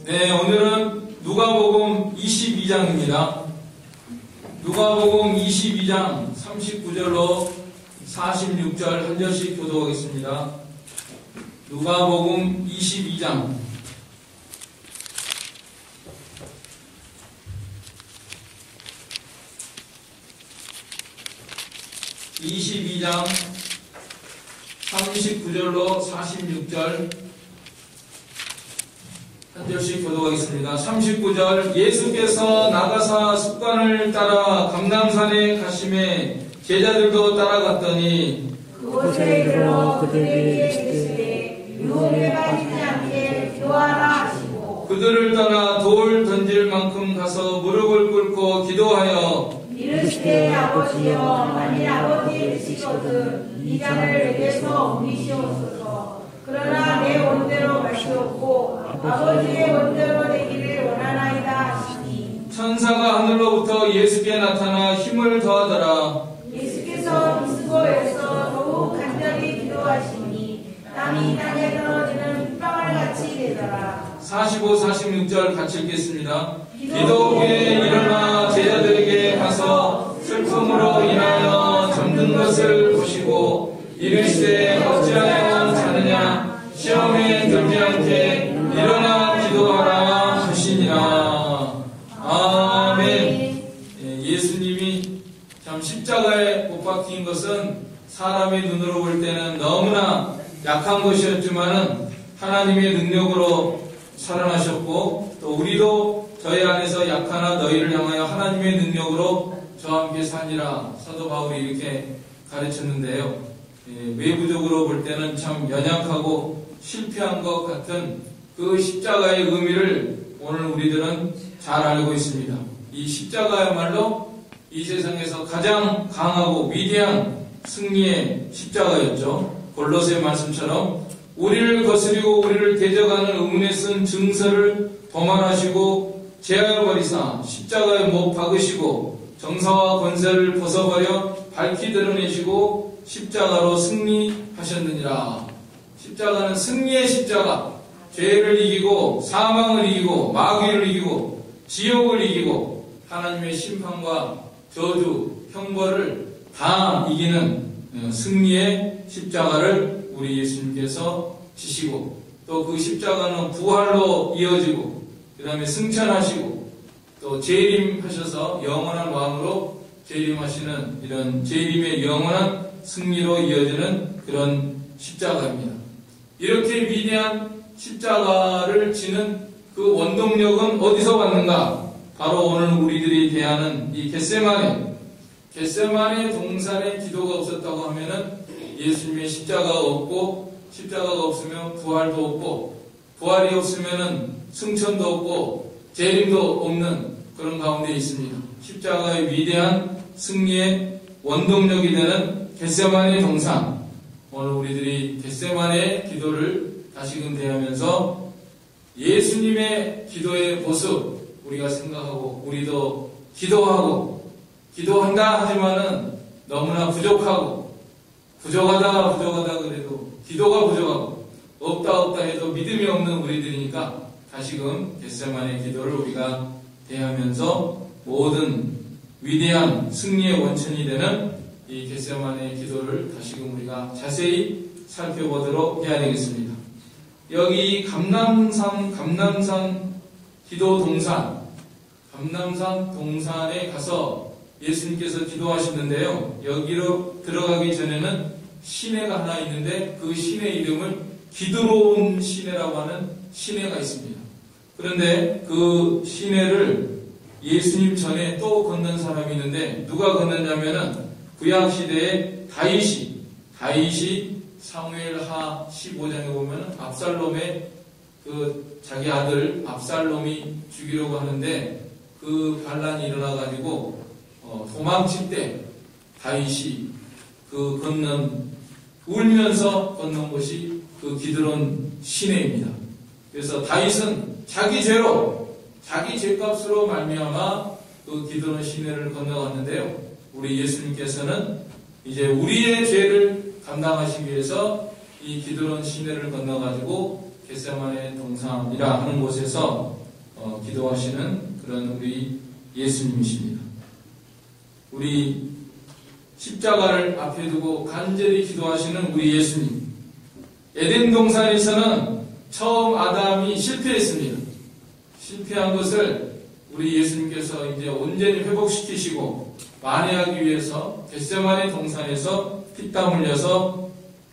네, 오늘은 누가복음 22장입니다. 누가복음 22장 39절로 46절 한 절씩 교독하겠습니다. 누가복음 22장 39절로 46절 한 절씩 교독하겠습니다. 39절 예수께서 나가사 습관을 따라 감람산에 가심에 제자들도 따라갔더니 그곳에 이르러 그들에게 이르시되 유혹에 빠지지 않게 기도하라 하시고 그들을 따라 돌 던질 만큼 가서 무릎을 꿇고 기도하여 이르시되 아버지여 만일 아버지의 뜻이거든 이 잔을 내게서 옮기시옵소서. 그러나 내 원대로 마시옵고 아버지의 원대로 되기를 원하나이다 하시니 천사가 하늘로부터 예수께 나타나 힘을 더하더라. 예수께서 미스고에서 더욱 간절히 기도하시니 땀이 땅에 떨어지는 빗방울 같이 되더라. 45, 46절 같이 읽겠습니다. 기도에 일어나 제자들에게 가서 슬픔으로 인하여 잠든 것을 보시고 이르시되 어찌하여 자느냐 시험에 들지 않게 일어나 기도하라 하시니라. 아멘. 예수님이 참 십자가에 못 박힌 것은 사람의 눈으로 볼 때는 너무나 약한 것이었지만은 하나님의 능력으로 살아나셨고 또 우리도 저희 안에서 약하나 너희를 향하여 하나님의 능력으로 저와 함께 사니라 사도 바울이 이렇게 가르쳤는데요. 외부적으로 볼 때는 참 연약하고 실패한 것 같은 그 십자가의 의미를 오늘 우리들은 잘 알고 있습니다. 이 십자가야말로 이 세상에서 가장 강하고 위대한 승리의 십자가였죠. 골로새 말씀처럼 우리를 거스리고 우리를 대적하는 의문에 쓴 증서를 도말하시고 제하여 버리사 십자가에 못 박으시고 정사와 권세를 벗어버려 밝히 드러내시고 십자가로 승리하셨느니라. 십자가는 승리의 십자가. 죄를 이기고 사망을 이기고 마귀를 이기고 지옥을 이기고 하나님의 심판과 저주, 형벌을 다 이기는 승리의 십자가를 우리 예수님께서 지시고 또 그 십자가는 부활로 이어지고 그 다음에 승천하시고 또 재림하셔서 영원한 왕으로 재림하시는 이런 재림의 영원한 승리로 이어지는 그런 십자가입니다. 이렇게 위대한 십자가를 지는 그 원동력은 어디서 왔는가? 바로 오늘 우리들이 대하는 이 겟세마네 동산에 기도가 없었다고 하면은 예수님의 십자가가 없고 십자가가 없으면 부활도 없고 부활이 없으면은 승천도 없고 재림도 없는 그런 가운데 있습니다. 십자가의 위대한 승리의 원동력이 되는 겟세마네 동산. 오늘 우리들이 겟세마네 기도를 다시금 대하면서 예수님의 기도의 모습 우리가 생각하고 우리도 기도한다 하지만은 너무나 부족하고 부족하다 그래도 기도가 부족하고 없다 해도 믿음이 없는 우리들이니까 다시금 겟세마네 기도를 우리가 대하면서 모든 위대한 승리의 원천이 되는 이 겟세마네 기도를 다시금 우리가 자세히 살펴보도록 해야 되겠습니다. 여기 감람산 기도 동산, 감람산 동산에 가서 예수님께서 기도하시는데요. 여기로 들어가기 전에는 시내가 하나 있는데 그 시내 이름은 기드론 시내라고 하는 시내가 있습니다. 그런데 그 시내를 예수님 전에 또 건넌 사람이 있는데 누가 건넜냐면은 구약시대의 다윗이 사무엘하 15장에 보면은 압살롬의 그 자기 아들 압살롬이 죽이려고 하는데 그 반란이 일어나가지고 도망칠 때 다윗이 그 울면서 건넌 것이 그 기드론 시내입니다. 그래서 다윗은 자기 죄값으로 말미암아 그 기드론 시내를 건너갔는데요. 우리 예수님께서는 이제 우리의 죄를 감당하시기 위해서 이 기드론 시내를 건너가지고 겟세마네 동산이라 하는 곳에서 기도하시는 그런 우리 예수님이십니다. 우리 십자가를 앞에 두고 간절히 기도하시는 우리 예수님. 에덴 동산에서는 처음 아담이 실패했습니다. 실패한 것을 우리 예수님께서 이제 온전히 회복시키시고 만회하기 위해서 겟세마네 동산에서 피땀 흘려서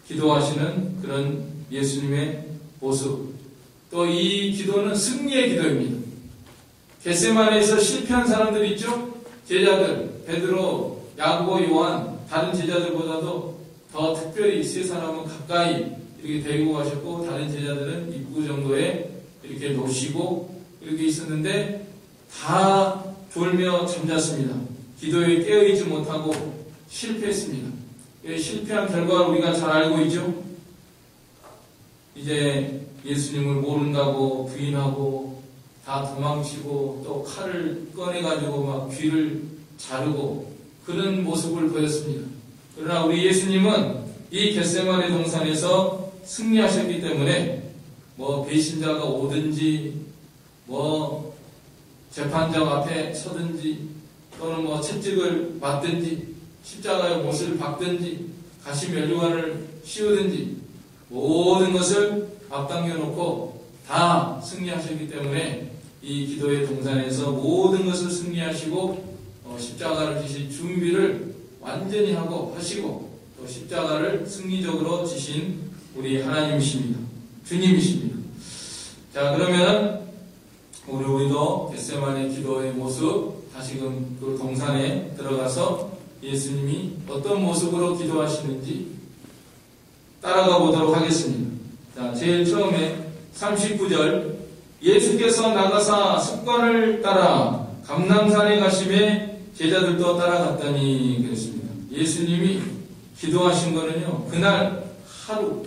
기도하시는 그런 예수님의 모습. 또 이 기도는 승리의 기도입니다. 겟세마네에서 실패한 사람들 있죠? 제자들, 베드로, 야고보, 요한, 다른 제자들보다도 더 특별히 세 사람은 가까이 이렇게 데리고 가셨고 다른 제자들은 입구 정도에 이렇게 놓으시고 이렇게 있었는데 다 졸며 잠잤습니다. 기도에 깨어있지 못하고 실패했습니다. 실패한 결과를 우리가 잘 알고 있죠? 이제 예수님을 모른다고 부인하고 다 도망치고 또 칼을 꺼내가지고 막 귀를 자르고 그런 모습을 보였습니다. 그러나 우리 예수님은 이 겟세마네 동산에서 승리하셨기 때문에 뭐 배신자가 오든지 뭐 재판장 앞에 서든지 또는 뭐 채찍을 맞든지 십자가에 못을 박든지 가시 면류관을 씌우든지 모든 것을 앞당겨 놓고 다 승리하셨기 때문에 이 기도의 동산에서 모든 것을 승리하시고 십자가를 지실 준비를 완전히 하고 하시고 또 십자가를 승리적으로 지신 우리 하나님이십니다. 주님이십니다. 자, 그러면 우리도 겟세마네 기도의 모습 다시금 그 동산에 들어가서 예수님이 어떤 모습으로 기도하시는지 따라가 보도록 하겠습니다. 자, 제일 처음에 39절 예수께서 나가사 습관을 따라 감람산에 가심에 제자들도 따라갔더니 그랬습니다. 예수님이 기도하신 거는요, 그날 하루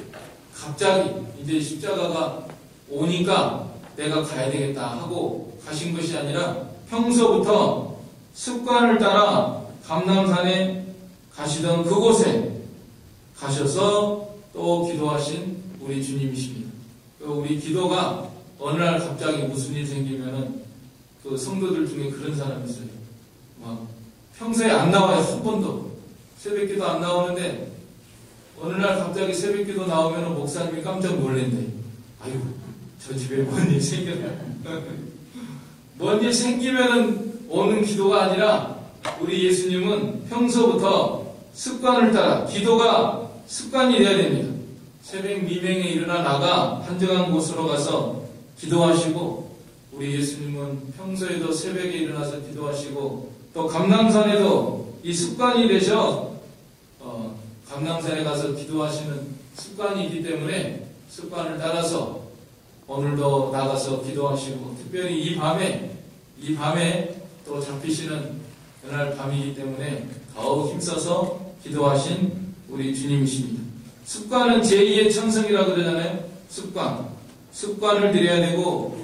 갑자기 이제 십자가가 오니까 내가 가야 되겠다 하고 가신 것이 아니라 평소부터 습관을 따라 감람산에 가시던 그곳에 가셔서 또 기도하신 우리 주님이십니다. 우리 기도가 어느 날 갑자기 무슨 일이 생기면은 그 성도들 중에 그런 사람이 있어요. 막 평소에 안 나와요. 한 번도. 새벽기도 안 나오는데 어느 날 갑자기 새벽기도 나오면은 목사님이 깜짝 놀란대. 아유, 저 집에 뭔 일 생겼나. 뭔 일 생기면은 오는 기도가 아니라 우리 예수님은 평소부터 습관을 따라 기도가 습관이 되어야 됩니다. 새벽 미명에 일어나 나가 한정한 곳으로 가서 기도하시고 우리 예수님은 평소에도 새벽에 일어나서 기도하시고 또 감람산에도 이 습관이 되셔 감람산에 가서 기도하시는 습관이 있기 때문에 습관을 따라서 오늘도 나가서 기도하시고 특별히 이 밤에 또 잡히시는 그날 밤이기 때문에 더욱 힘써서 기도하신 우리 주님이십니다. 습관은 제2의 천성이라고 그러잖아요. 습관을 들여야 되고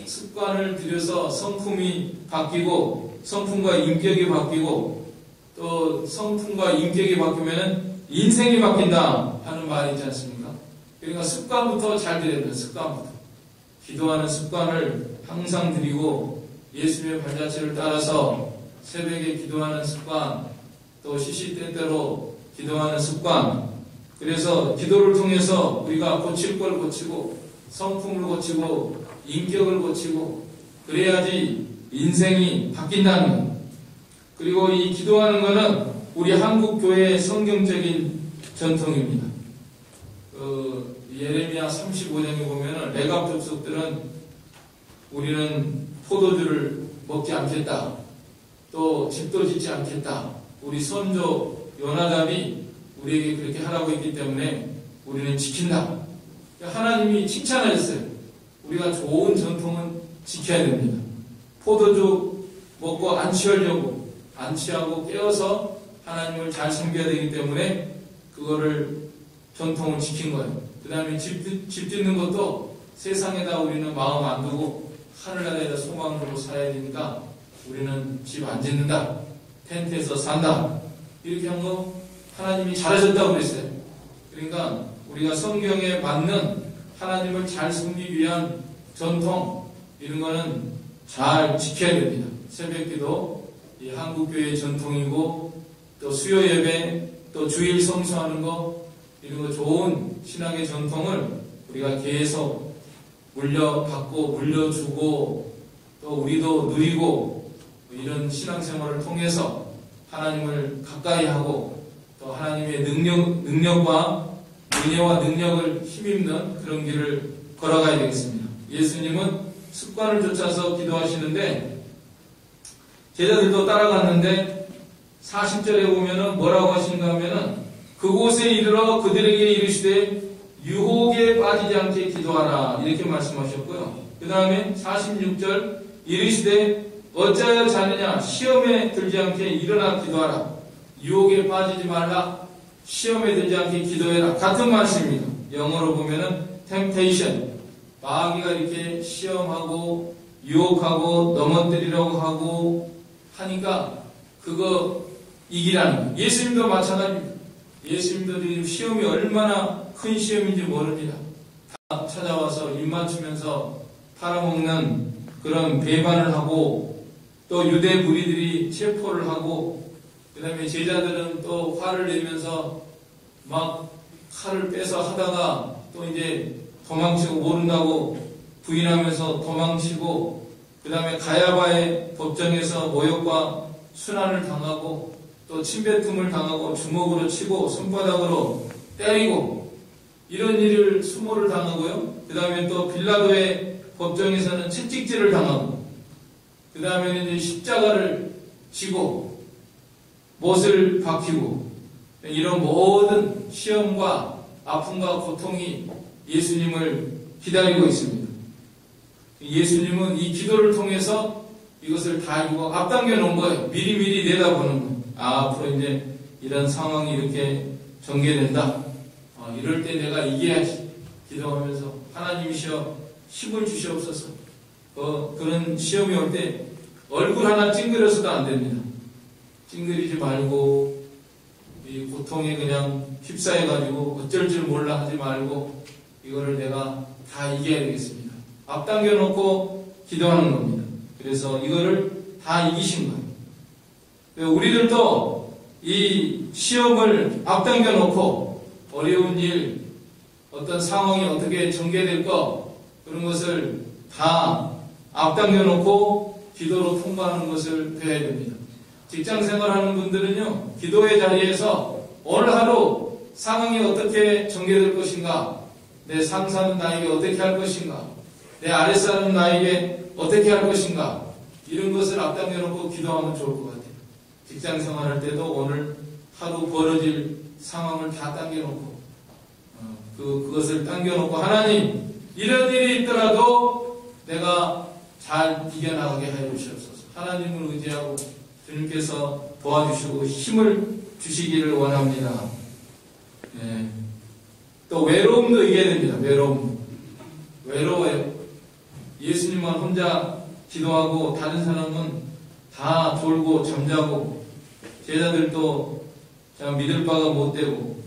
습관을 들여서 성품이 바뀌고 성품과 인격이 바뀌고 또 성품과 인격이 바뀌면 인생이 바뀐다 하는 말이 있지 않습니까? 그러니까 습관부터 잘 들여야 돼요. 습관부터. 기도하는 습관을 항상 들이고 예수님의 발자취를 따라서 새벽에 기도하는 습관 또 시시때때로 기도하는 습관 그래서 기도를 통해서 우리가 고칠 걸 고치고 성품을 고치고 인격을 고치고 그래야지 인생이 바뀐다는 것. 그리고 이 기도하는 것은 우리 한국 교회의 성경적인 전통입니다. 예레미야 35장에 보면은 레갑 족속들은 우리는 포도주를 먹지 않겠다. 또 집도 짓지 않겠다. 우리 선조 요나답이 우리에게 그렇게 하라고 했기 때문에 우리는 지킨다. 하나님이 칭찬하셨어요. 우리가 좋은 전통은 지켜야 됩니다. 포도주 먹고 안 취하려고 안 취하고 깨어서 하나님을 잘 섬겨야 되기 때문에 그거를 전통을 지킨 거예요. 그 다음에 집 짓는 것도 세상에다 우리는 마음 안 두고 하늘나라에다 소망을 두고 살아야 되니까 우리는 집 안 짓는다. 텐트에서 산다. 이렇게 한 거 하나님이 잘하셨다고 그랬어요. 그러니까 우리가 성경에 맞는 하나님을 잘 섬기기 위한 전통, 이런 거는 잘 지켜야 됩니다. 새벽기도 이 한국교회의 전통이고, 또 수요 예배, 또 주일 성수하는 거, 이런 거 좋은 신앙의 전통을 우리가 계속 물려받고 물려주고 또 우리도 누리고, 이런 신앙생활을 통해서 하나님을 가까이 하고 또 하나님의 능력과 은혜와 능력을 힘입는 그런 길을 걸어가야 되겠습니다. 예수님은 습관을 쫓아서 기도하시는데 제자들도 따라갔는데 40절에 보면은 뭐라고 하신가 하면은 그곳에 이르러 그들에게 이르시되 유혹에 빠지지 않게 기도하라, 이렇게 말씀하셨고요. 그 다음에 46절 이르시되 어찌하여 자느냐, 시험에 들지 않게 일어나 기도하라. 유혹에 빠지지 말라, 시험에 들지 않게 기도해라. 같은 말씀입니다. 영어로 보면은 temptation, 마귀가 이렇게 시험하고 유혹하고 넘어뜨리려고 하고 하니까 그거 이기라는 거예요. 예수님도 마찬가지입니다. 예수님도 시험이 얼마나 큰 시험인지 모릅니다. 다 찾아와서 입 맞추면서 팔아먹는 그런 배반을 하고, 또 유대 무리들이 체포를 하고, 그 다음에 제자들은 또 화를 내면서 막 칼을 빼서 하다가 또 이제 도망치고, 모른다고 부인하면서 도망치고, 그 다음에 가야바의 법정에서 모욕과 순환을 당하고, 또 침뱉음을 당하고, 주먹으로 치고 손바닥으로 때리고, 이런 일을 수모를 당하고요. 그 다음에 또 빌라도의 법정에서는 채찍질을 당하고, 그 다음에는 이제 십자가를 지고 못을 박히고, 이런 모든 시험과 아픔과 고통이 예수님을 기다리고 있습니다. 예수님은 이 기도를 통해서 이것을 다 이거 앞당겨 놓은 거예요. 미리미리 내다보는 거예요. 앞으로 이제 이런 상황이 이렇게 전개된다. 이럴 때 내가 이겨야지. 기도하면서 하나님이시여 힘을 주시옵소서. 그런 시험이 올 때 얼굴 하나 찡그려서도 안 됩니다. 찡그리지 말고 이 고통에 그냥 휩싸여가지고 어쩔 줄 몰라 하지 말고 이거를 내가 다 이겨야 되겠습니다. 앞당겨 놓고 기도하는 겁니다. 그래서 이거를 다 이기신 거예요. 우리들도 이 시험을 앞당겨 놓고 어려운 일, 어떤 상황이 어떻게 전개될 거, 그런 것을 다 앞당겨 놓고 기도로 통과하는 것을 배워야 됩니다. 직장 생활하는 분들은요, 기도의 자리에서 오늘 하루 상황이 어떻게 전개될 것인가, 내 상사는 나에게 어떻게 할 것인가, 내 아랫사람은 나에게 어떻게 할 것인가, 이런 것을 앞당겨 놓고 기도하면 좋을 것 같아요. 직장 생활할 때도 오늘 하루 벌어질 상황을 다 당겨 놓고 그것을 당겨 놓고 하나님, 이런 일이 있더라도 내가 잘 이겨나가게 해 주시옵소서. 하나님을 의지하고 주님께서 도와주시고 힘을 주시기를 원합니다. 네. 또 외로움도 이겨야 됩니다. 외로워요. 예수님만 혼자 기도하고 다른 사람은 다 졸고 잠자고, 제자들도 참 믿을 바가 못 되고,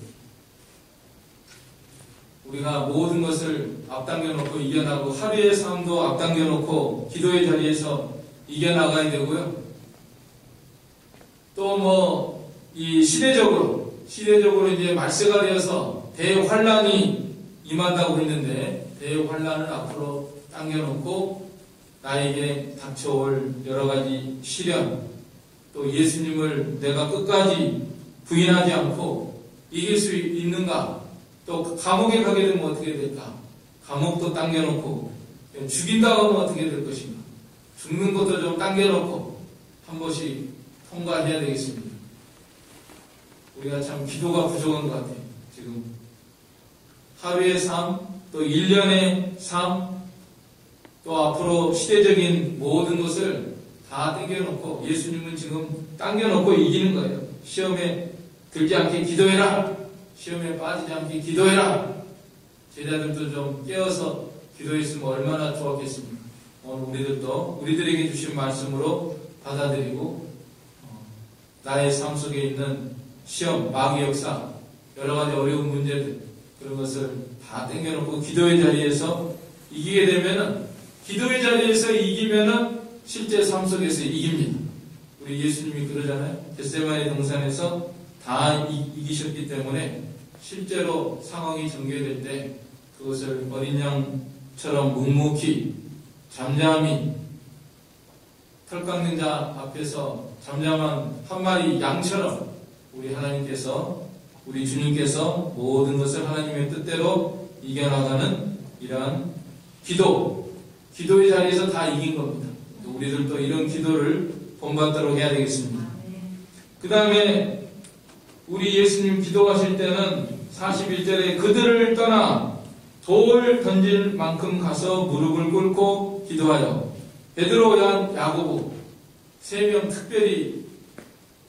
우리가 모든 것을 앞당겨 놓고 이겨나가고, 하루의 삶도 앞당겨 놓고 기도의 자리에서 이겨나가야 되고요. 또 이 시대적으로 이제 말세가 되어서 대환란이 임한다고 했는데, 대환란을 앞으로 당겨놓고 나에게 닥쳐올 여러 가지 시련, 또 예수님을 내가 끝까지 부인하지 않고 이길 수 있는가, 또 감옥에 가게 되면 어떻게 될까, 감옥도 당겨놓고 죽인다고 하면 어떻게 될 것인가, 죽는 것도 좀 당겨놓고 한 번씩 통과해야 되겠습니다. 우리가 참 기도가 부족한 것 같아요. 지금 하루의 삶, 또 1년의 삶, 또 앞으로 시대적인 모든 것을 다 당겨놓고, 예수님은 지금 당겨놓고 이기는 거예요. 시험에 들지 않게 기도해라, 시험에 빠지지 않게 기도해라. 제자들도 좀 깨어서 기도했으면 얼마나 좋았겠습니까? 오늘 우리들에게 주신 말씀으로 받아들이고, 나의 삶 속에 있는 시험, 마귀 역사, 여러 가지 어려운 문제들, 그런 것을 다 땡겨놓고 기도의 자리에서 이기게 되면은, 기도의 자리에서 이기면은 실제 삶 속에서 이깁니다. 우리 예수님이 그러잖아요. 겟세마네 동산에서 다 이기셨기 때문에 실제로 상황이 전개될 때 그것을 어린 양처럼 묵묵히 잠잠히 털 깎는 자 앞에서 잠잠한 한 마리 양처럼 우리 하나님께서, 우리 주님께서 모든 것을 하나님의 뜻대로 이겨나가는 이러한 기도의 자리에서 다 이긴 겁니다. 우리들도 이런 기도를 본받도록 해야 되겠습니다. 그 다음에 우리 예수님 기도하실 때는 41절에 그들을 떠나 돌 던질 만큼 가서 무릎을 꿇고 기도하여 베드로, 요한, 야고보 3명 특별히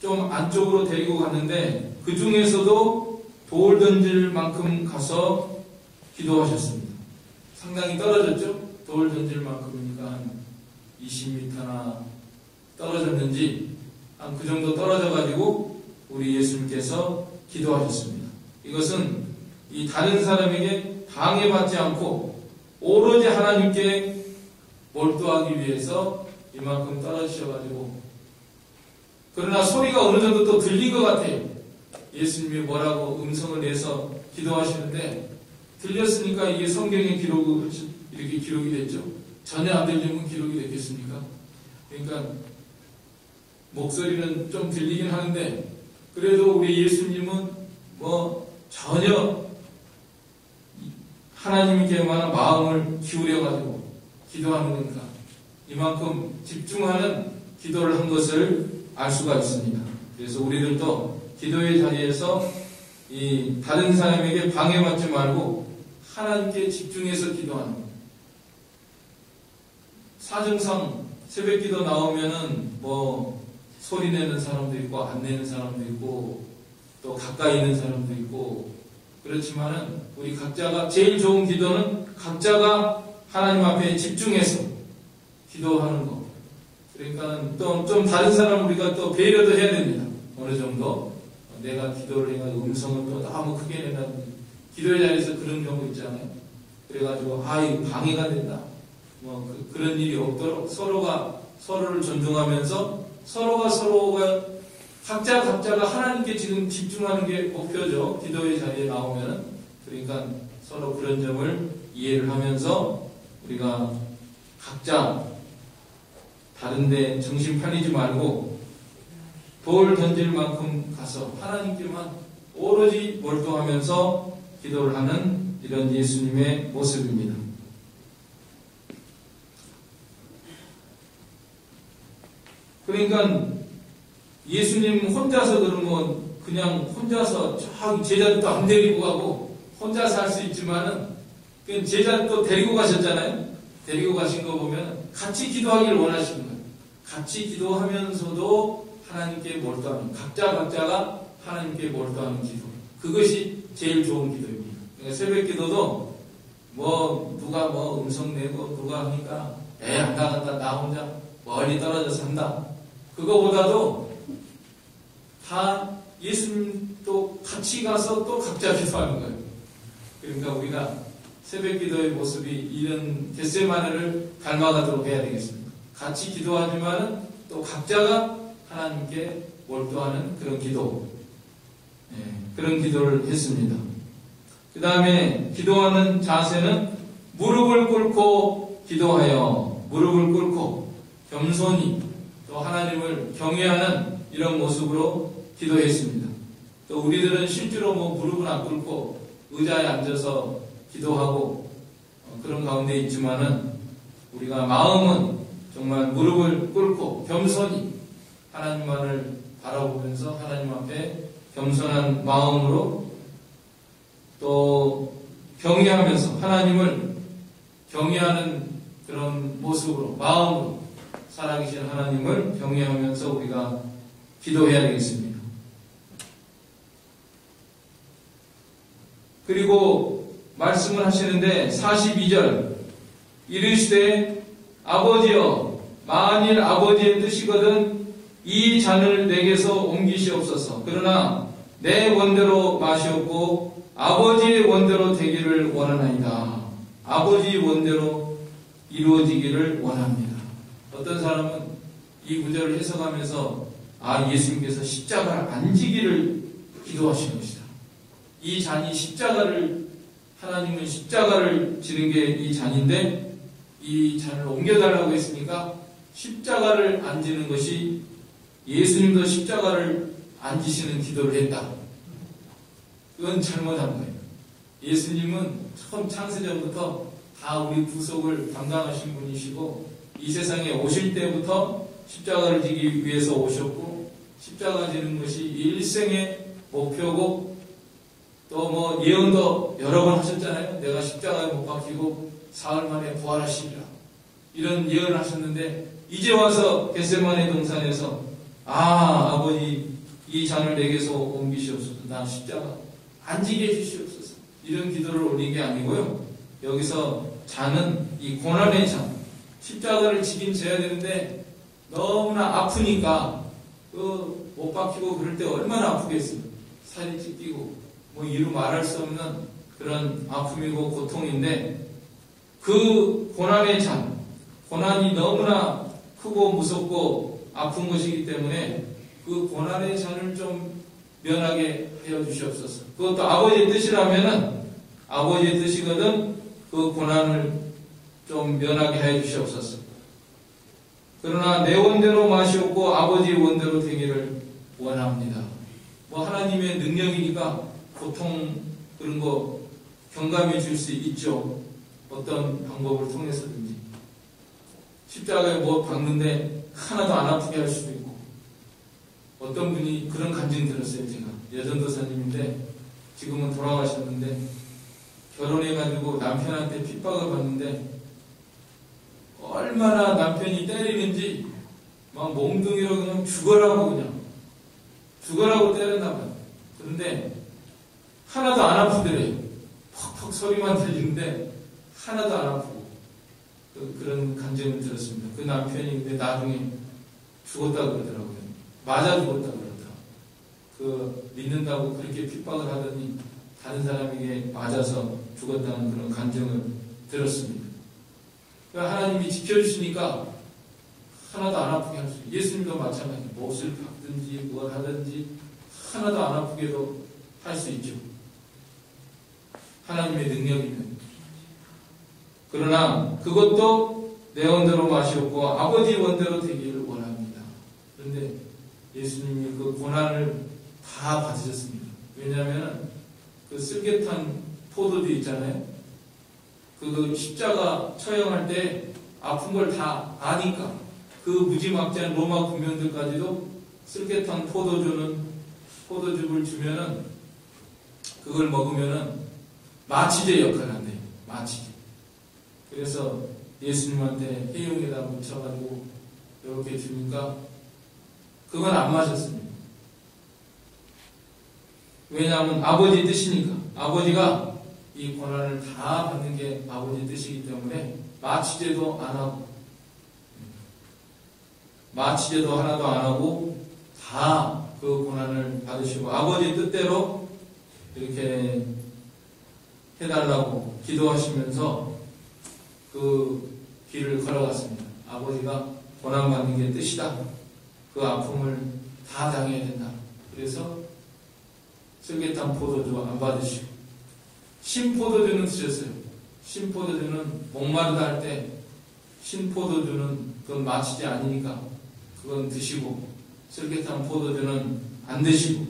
좀 안쪽으로 데리고 갔는데 그 중에서도 돌 던질 만큼 가서 기도하셨습니다. 상당히 떨어졌죠? 돌 던질 만큼이니까 한 20m나 떨어졌는지 한 그 정도 떨어져가지고 우리 예수님께서 기도하셨습니다. 이것은 이 다른 사람에게 방해받지 않고 오로지 하나님께 몰두하기 위해서 이만큼 떨어지셔가지고, 그러나 소리가 어느 정도 또 들린 것 같아요. 예수님이 뭐라고 음성을 내서 기도하시는데 들렸으니까 이게 성경에 이렇게 기록이 됐죠. 전혀 안 들리면 기록이 됐겠습니까? 그러니까 목소리는 좀 들리긴 하는데 그래도 우리 예수님은 전혀 하나님께만 마음을 기울여가지고 기도하는 거니까 이만큼 집중하는 기도를 한 것을 알 수가 있습니다. 그래서 우리들도 기도의 자리에서 이 다른 사람에게 방해받지 말고 하나님께 집중해서 기도하는 거예요. 사정상 새벽기도 나오면은 소리 내는 사람도 있고 안 내는 사람도 있고 또 가까이 있는 사람도 있고, 그렇지만은 우리 각자가 제일 좋은 기도는 각자가 하나님 앞에 집중해서 기도하는 거. 그러니까 또 좀 다른 사람 우리가 또 배려도 해야 됩니다. 어느 정도 내가 기도를 해가지고 음성을 또 너무 크게 낸다든지, 기도의 자리에서 그런 경우 있잖아요. 그래가지고 이거 방해가 된다. 그런 일이 없도록 서로가 서로를 존중하면서 서로가 각자가 하나님께 지금 집중하는 게 목표죠. 기도의 자리에 나오면은. 그러니까 서로 그런 점을 이해를 하면서 우리가 각자 다른데 정신 팔리지 말고 돌 던질 만큼 가서 하나님께만 오로지 몰두하면서 기도를 하는 이런 예수님의 모습입니다. 그러니까 예수님 혼자서 그러면 그냥 혼자서 저기 제자들도 안 데리고 가고 혼자서 할 수 있지만은 제자들도 데리고 가셨잖아요. 데리고 가신 거 보면 같이 기도하기를 원하시는 거예요. 같이 기도하면서도 하나님께 몰두하는, 각자가 하나님께 몰두하는 기도. 그것이 제일 좋은 기도입니다. 그러니까 새벽 기도도 누가 음성 내고 누가 하니까 안 나간다, 나 혼자 멀리 떨어져서 한다. 그거보다도 다 예수님도 같이 가서 또 각자 기도하는 거예요. 그러니까 우리가 새벽 기도의 모습이 이런 겟세마네를 닮아가도록 해야 되겠습니다. 같이 기도하지만 또 각자가 하나님께 몰두하는 그런 기도, 그런 기도를 했습니다. 그 다음에 기도하는 자세는 무릎을 꿇고 기도하여, 무릎을 꿇고 겸손히 또 하나님을 경외하는 이런 모습으로 기도했습니다. 또 우리들은 실제로 무릎은 안 꿇고 의자에 앉아서 기도하고 그런 가운데 있지만은 우리가 마음은 정말 무릎을 꿇고 겸손히 하나님만을 바라보면서 하나님 앞에 겸손한 마음으로 또 경외하면서 하나님을 경외하는 그런 모습으로, 마음으로 살아계신 하나님을 경외하면서 우리가 기도해야 되겠습니다. 그리고 말씀을 하시는데 42절 이르시되 아버지여, 만일 아버지의 뜻이거든 이 잔을 내게서 옮기시옵소서. 그러나 내 원대로 마시옵고 아버지의 원대로 되기를 원하나이다. 아버지의 원대로 이루어지기를 원합니다. 어떤 사람은 이 구절을 해석하면서 예수님께서 십자가를 안 지기를 기도하신 것이다. 이 잔이 하나님은 십자가를 지는 게 이 잔인데 이 잔을 옮겨달라고 했으니까 십자가를 안 지는 것이 예수님도 십자가를 안 지시는 기도를 했다. 그건 잘못한 거예요. 예수님은 처음 창세전부터 다 우리 구속을 담당하신 분이시고 이 세상에 오실 때부터 십자가를 지기 위해서 오셨고 십자가 지는 것이 일생의 목표고 또 예언도 여러 번 하셨잖아요. 내가 십자가에 못 박히고 사흘 만에 부활하시리라. 이런 예언을 하셨는데 이제 와서 겟세마네 동산에서 아버지 이 잔을 내게서 옮기시옵소서. 나 십자가 안 지게 해주시옵소서. 이런 기도를 올린 게 아니고요. 여기서 잔은 이 고난의 잔, 십자가를 지긴 져야 되는데 너무나 아프니까 못 박히고 그럴 때 얼마나 아프겠어요. 살이 찢기고 이루 말할 수 없는 그런 아픔이고 고통인데 그 고난의 잔, 고난이 너무나 크고 무섭고 아픈 것이기 때문에 그 고난의 잔을 좀 면하게 하여 주시옵소서. 그것도 아버지의 뜻이라면은 아버지의 뜻이거든 그 고난을 좀 면하게 하여 주시옵소서. 그러나 내 원대로 마시옵고 아버지의 원대로 되기를 원합니다. 하나님의 능력이니까 고통 그런 거 경감해 줄 수 있죠. 어떤 방법을 통해서든지. 십자가에 박는데 하나도 안 아프게 할 수도 있고. 어떤 분이 그런 간증 들었어요. 제가 여전도사님인데 지금은 돌아가셨는데 결혼해가지고 남편한테 핍박을 받는데 얼마나 남편이 때리는지 막 몽둥이로 그냥 죽어라고 때렸나 봐요. 그런데 하나도 안 아프더래요. 퍽퍽 소리만 들리는데 하나도 안 아프고 그런 간증을 들었습니다. 그 남편이 근데 나중에 죽었다 그러더라고요. 맞아 죽었다 그러더라고요. 믿는다고 그렇게 핍박을 하더니 다른 사람에게 맞아서 죽었다는 그런 간증을 들었습니다. 그러니까 하나님이 지켜주시니까 하나도 안 아프게 할 수 있어요. 예수님도 마찬가지예요. 못을 박든지 뭘 하든지 하나도 안 아프게도 할 수 있죠. 하나님의 능력이면. 그러나 그것도 내 원대로 마시옵고 아버지 원대로 되기를 원합니다. 그런데 예수님이 그 고난을 다 받으셨습니다. 왜냐하면 그 쓸개탄 포도주 있잖아요. 그 십자가 처형할 때 아픈 걸 다 아니까 그 무지막지한 로마 군병들까지도 쓸개탄 포도주를 주면은 그걸 먹으면은 마취제 역할을 한대요. 마취제. 그래서 예수님한테 해용에다 묻혀가지고 이렇게 주니까 그건 안 마셨습니다. 왜냐하면 아버지 뜻이니까. 아버지가 이 고난을 다 받는 게 아버지 뜻이기 때문에 마취제도 안 하고 마취제도 하나도 안 하고 다 그 고난을 받으시고 아버지 뜻대로 이렇게 해달라고 기도하시면서 그 길을 걸어갔습니다. 아버지가 고난받는 게 뜻이다. 그 아픔을 다 당해야 된다. 그래서 쓸개탄 포도주 안 받으시고 신포도주는 드셨어요. 신포도주는 목마르다 할 때 신포도주는 그건 마취제 아니니까 그건 드시고 쓸개탄 포도주는 안 드시고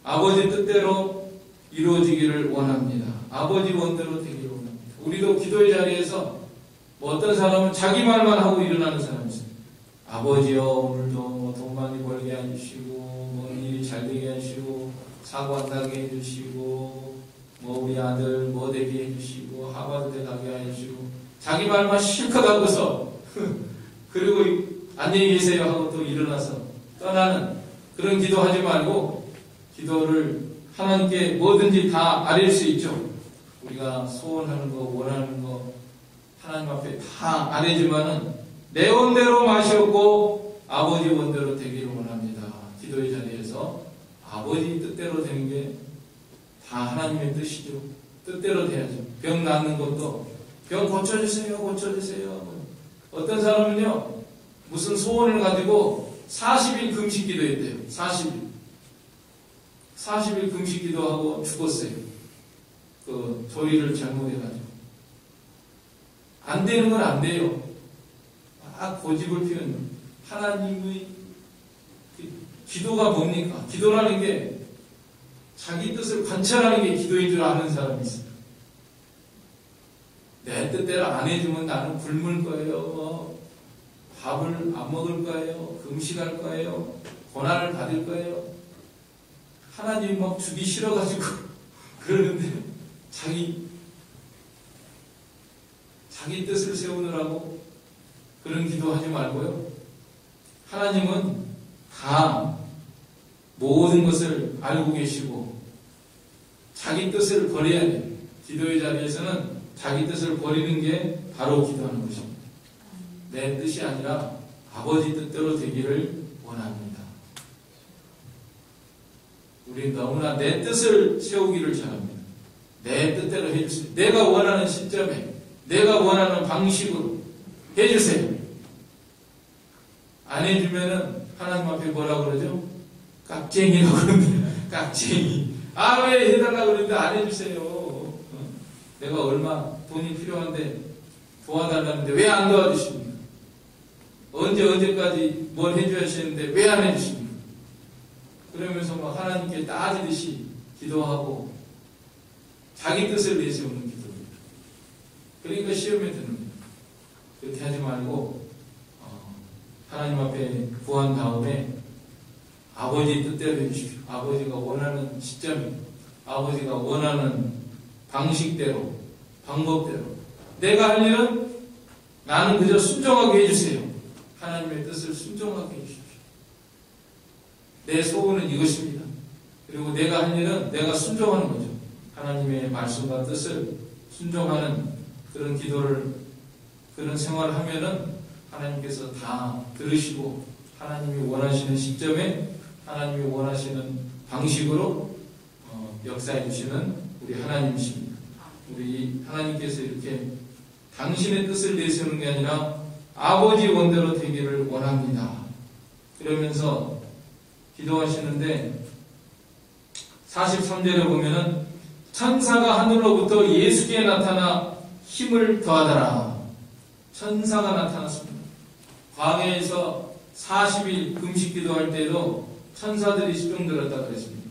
아버지 뜻대로 이루어지기를 원합니다. 아버지 원대로 되기를 원합니다. 우리도 기도의 자리에서 어떤 사람은 자기 말만 하고 일어나는 사람이 있어요. 아버지요 오늘도 돈 많이 벌게 해주시고 일이 잘 되게 해주시고 사고 안 나게 해주시고 우리 아들 되게 해주시고 하버드대 가게 해주시고 자기 말만 실컷 하고서 그리고 안녕히 계세요 하고 또 일어나서 떠나는 그런 기도하지 말고 기도를 하나님께 뭐든지 다 아뢰일 수 있죠. 우리가 소원하는 거 원하는 거 하나님 앞에 다 아뢰지만은 내 원대로 마시옵고 아버지 원대로 되기를 원합니다. 기도의 자리에서 아버지 뜻대로 되는 게 다 하나님의 뜻이죠. 뜻대로 돼야죠. 병 낫는 것도 병 고쳐주세요, 고쳐주세요. 어떤 사람은요, 무슨 소원을 가지고 40일 금식 기도했대요. 40일. 40일 금식 기도하고 죽었어요. 그 조리를 잘못해가지고. 안 되는 건 안 돼요. 막 고집을 피우는 하나님의 기도가 뭡니까? 기도라는 게 자기 뜻을 관찰하는 게 기도인 줄 아는 사람이 있어요. 내 뜻대로 안 해주면 나는 굶을 거예요. 밥을 안 먹을 거예요. 금식할 거예요. 고난을 받을 거예요. 하나님 막 주기 싫어가지고 그러는데 자기 뜻을 세우느라고 그런 기도하지 말고요. 하나님은 다 모든 것을 알고 계시고 자기 뜻을 버려야 돼요. 기도의 자리에서는 자기 뜻을 버리는 게 바로 기도하는 것입니다. 내 뜻이 아니라 아버지 뜻대로 되기를 원합니다. 우리 너무나 내 뜻을 세우기를 잘합니다. 내 뜻대로 해주세요. 내가 원하는 시점에 내가 원하는 방식으로 해주세요. 안 해주면은 하나님 앞에 뭐라 그러죠? 깍쟁이라고 그러는데 깍쟁이. 아, 왜 해달라고 그러는데 안 해주세요. 내가 얼마 돈이 필요한데 도와달라는데 왜 안 도와주십니까? 언제까지 뭘 해줘야 하시는데 왜 안 해주십니까? 그러면서 막 하나님께 따지듯이 기도하고 자기 뜻을 내세우는 기도입니다. 그러니까 시험에 드는 거예요. 그렇게 하지 말고 하나님 앞에 구한 다음에 아버지 뜻대로 해주십시오. 아버지가 원하는 시점에 아버지가 원하는 방식대로 방법대로 내가 할 일은 나는 그저 순종하게 해주세요. 하나님의 뜻을 순종하게 해주십시오. 내 소원은 이것입니다. 그리고 내가 할 일은 내가 순종하는 거죠. 하나님의 말씀과 뜻을 순종하는 그런 기도를 그런 생활을 하면은 하나님께서 다 들으시고 하나님이 원하시는 시점에 하나님이 원하시는 방식으로 역사해 주시는 우리 하나님이십니다. 우리 하나님께서 이렇게 당신의 뜻을 내세우는 게 아니라 아버지 원대로 되기를 원합니다. 그러면서 기도하시는데 43절에 보면은 천사가 하늘로부터 예수께 나타나 힘을 더하더라. 천사가 나타났습니다. 광야에서 40일 금식 기도할 때도 천사들이 수종들었다 그랬습니다.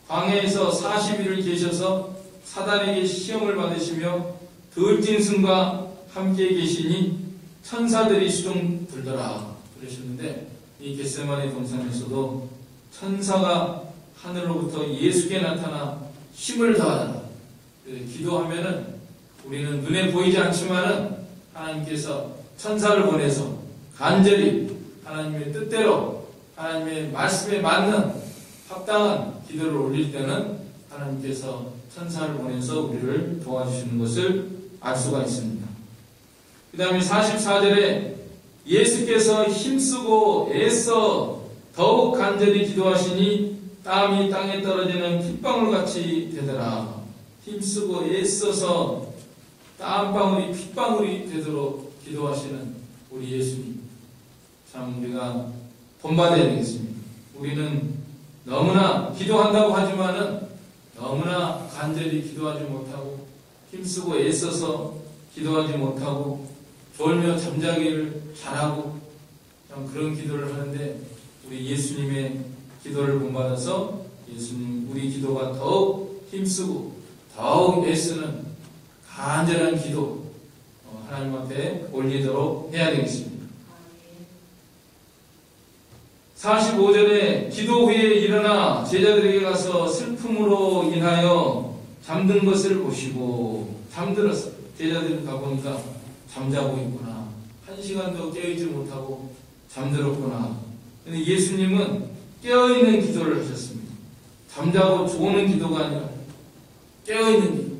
광야에서 40일을 계셔서 사단에게 시험을 받으시며 들짐승과 함께 계시니 천사들이 수종들더라 그러셨는데 이 겟세마네 동산에서도 천사가 하늘로부터 예수께 나타나 힘을 더하더라. 기도하면은 우리는 눈에 보이지 않지만은 하나님께서 천사를 보내서 간절히 하나님의 뜻대로 하나님의 말씀에 맞는 합당한 기도를 올릴 때는 하나님께서 천사를 보내서 우리를 도와주시는 것을 알 수가 있습니다. 그 다음에 44절에 예수께서 힘쓰고 애써 더욱 간절히 기도하시니 땀이 땅에 떨어지는 핏방울같이 되더라. 힘쓰고 애써서 땀방울이 핏방울이 되도록 기도하시는 우리 예수님. 참 우리가 본받아야 되겠습니다. 우리는 너무나 기도한다고 하지만은 너무나 간절히 기도하지 못하고 힘쓰고 애써서 기도하지 못하고 졸며 잠자기를 잘하고 참 그런 기도를 하는데 우리 예수님의 기도를 본받아서 예수님 우리 기도가 더욱 힘쓰고 더욱 애쓰는 간절한 기도 하나님 앞에 올리도록 해야 되겠습니다. 45절에 기도 후에 일어나 제자들에게 가서 슬픔으로 인하여 잠든 것을 보시고 잠들었어요. 제자들이 가보니까 잠자고 있구나. 1시간도 깨어있지 못하고 잠들었구나. 근데 예수님은 깨어있는 기도를 하셨습니다. 잠자고 조는 기도가 아니라 깨어있는 기도.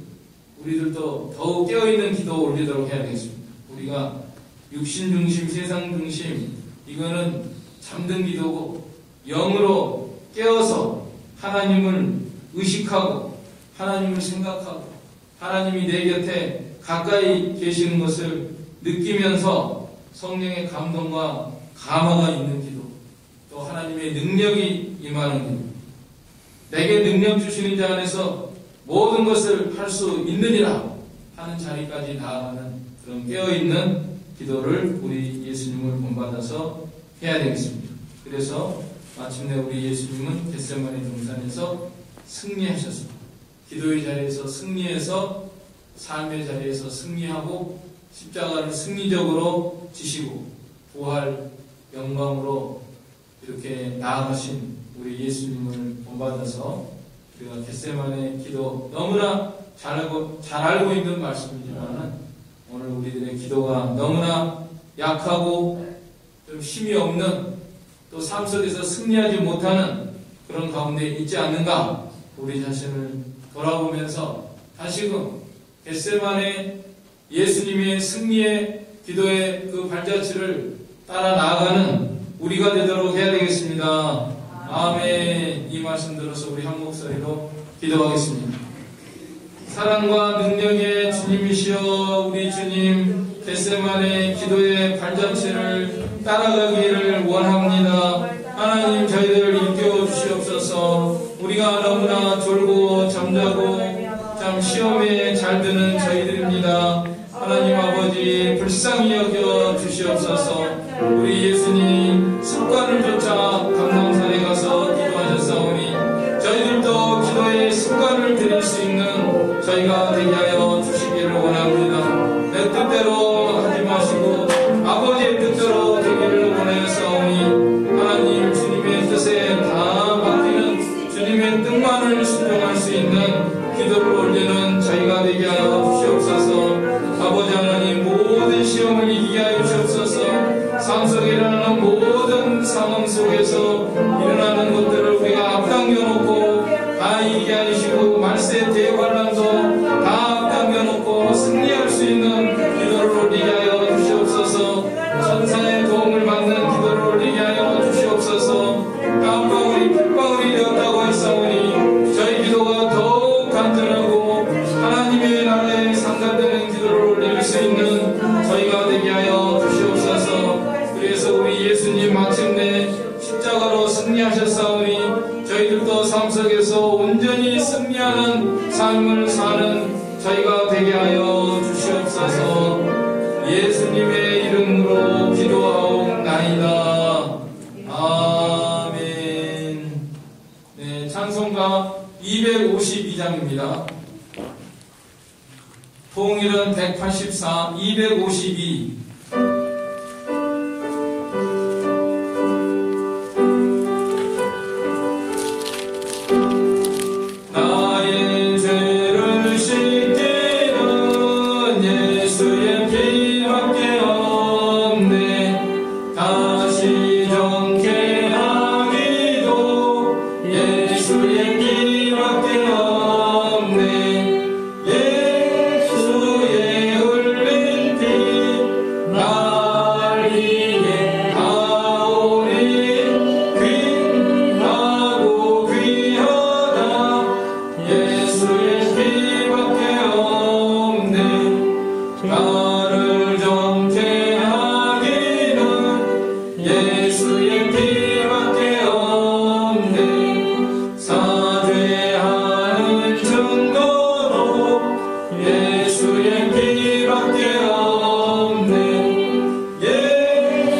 우리들도 더욱 깨어있는 기도 올리도록 해야 되겠습니다. 우리가 육신 중심, 세상 중심 이거는 잠든 기도고 영으로 깨어서 하나님을 의식하고 하나님을 생각하고 하나님이 내 곁에 가까이 계시는 것을 느끼면서 성령의 감동과 감화가 있는 기도, 또 하나님의 능력이 임하는 기도, 내게 능력 주시는 자 안에서 모든 것을 할 수 있느니라 하는 자리까지 나아가는 그런 깨어있는 기도를 우리 예수님을 본받아서 해야 되겠습니다. 그래서 마침내 우리 예수님은 겟세마네 동산에서 승리하셨습니다. 기도의 자리에서 승리해서 삶의 자리에서 승리하고 십자가를 승리적으로 지시고 부활 영광으로 이렇게 나아가신 우리 예수님을 본받아서 우리가 겟세마네 기도 너무나 잘 알고 있는 말씀이지만 오늘 우리들의 기도가 너무나 약하고 좀 힘이 없는 또 삶 속에서 승리하지 못하는 그런 가운데 있지 않는가 우리 자신을 돌아보면서 다시금 겟세마네 예수님의 승리의 기도의 그 발자취를 따라 나아가는 우리가 되도록 해야 되겠습니다. 아멘. 이 말씀 들어서 우리 한 목소리로 기도하겠습니다. 사랑과 능력의 주님이시여 우리 주님 겟세마네 기도의 발자취를 따라가기를 원합니다. 하나님 저희들 일깨워 주시옵소서. 우리가 너무나 졸고 잠자고 참 시험에 잘 드는 저희들입니다. 하나님 아버지 불쌍히 여겨 주시옵소서. 우리 예수님 습관을 쫓아 감람산에 가서 기도하셨사오니 저희들도 기도의 습관을 들일 수 있는 저희가 되게 하여 주시기를 원합니다. 내 뜻대로 하지 마시고 아버지의 뜻대로 되기를 원하였사오니 하나님 주님의 뜻에 다 맡기는 주님의 뜻만을 순종할 수 있는 기도를 올리는 저희가 되게 하여 주시옵소서. 아버지 하나님 모든 시험을 이기게 하여 주시옵소서. 삶 속에 일어나는 모든 상황 속에서 일어나는 것들을 우리가 앞당겨 놓고 다 이기게 하시고 말세 대환란도 다 앞당겨 놓고 승리할 수 있는 기도를 올리게 하여 주시옵소서. 천사의 도움을 받는 기도를 올리게 하여 주시옵소서. 땀방울이 핏방울이 되었다고 했사오니 저희 기도가 더욱 간절하고 하나님의 나라에 상달되는 기도를 올릴 수 있는 저희가 되게 하여 주시옵소서. 그래서 우리 예수님 마침내 십자가로 승리하셨사오니 저희들도 삶 속에서 온전히 승리하는 삶을 사는 저희가 되게 하여 주시옵소서. 예수님의 이름으로 기도하옵나이다. 아멘. 네, 찬송가 252장입니다. 통일은 184, 252. 나의 죄를 씻기는 예수의 피밖에 없네. 다시 정케하기도 예수의 피밖에 없네. 예수의 흘린 피 날 위해 다오니 귀하고 귀하다. 예수의 피밖에 없네. 나를 정케하기는 예수의 피밖에 없네. 사죄하는 증거로 예수의 피밖에 없네. 예수의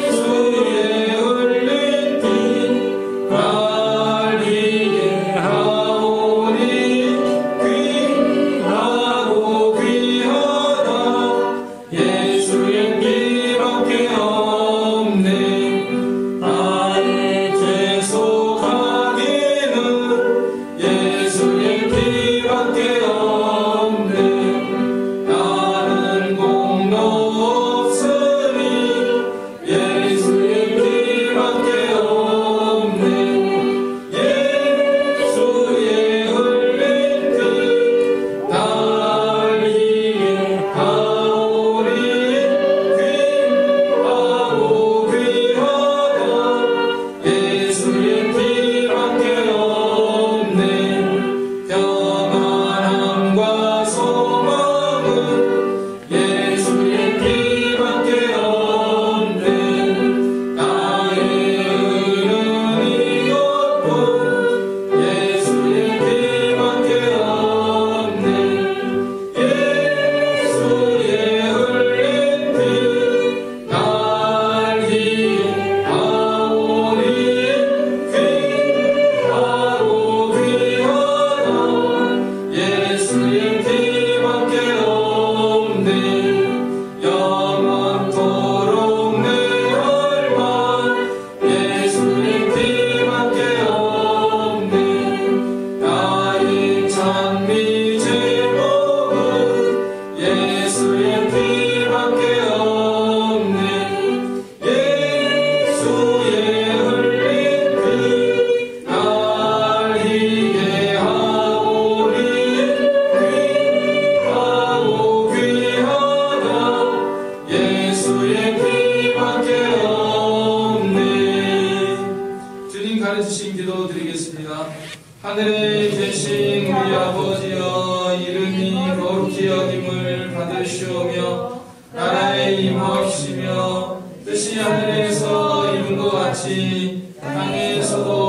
하늘에 계신 우리 아버지여 이름이 거룩히 여김을 받으시오며 나라에 임하옵시며 뜻이 하늘에서 이룬 것 같이 땅에서도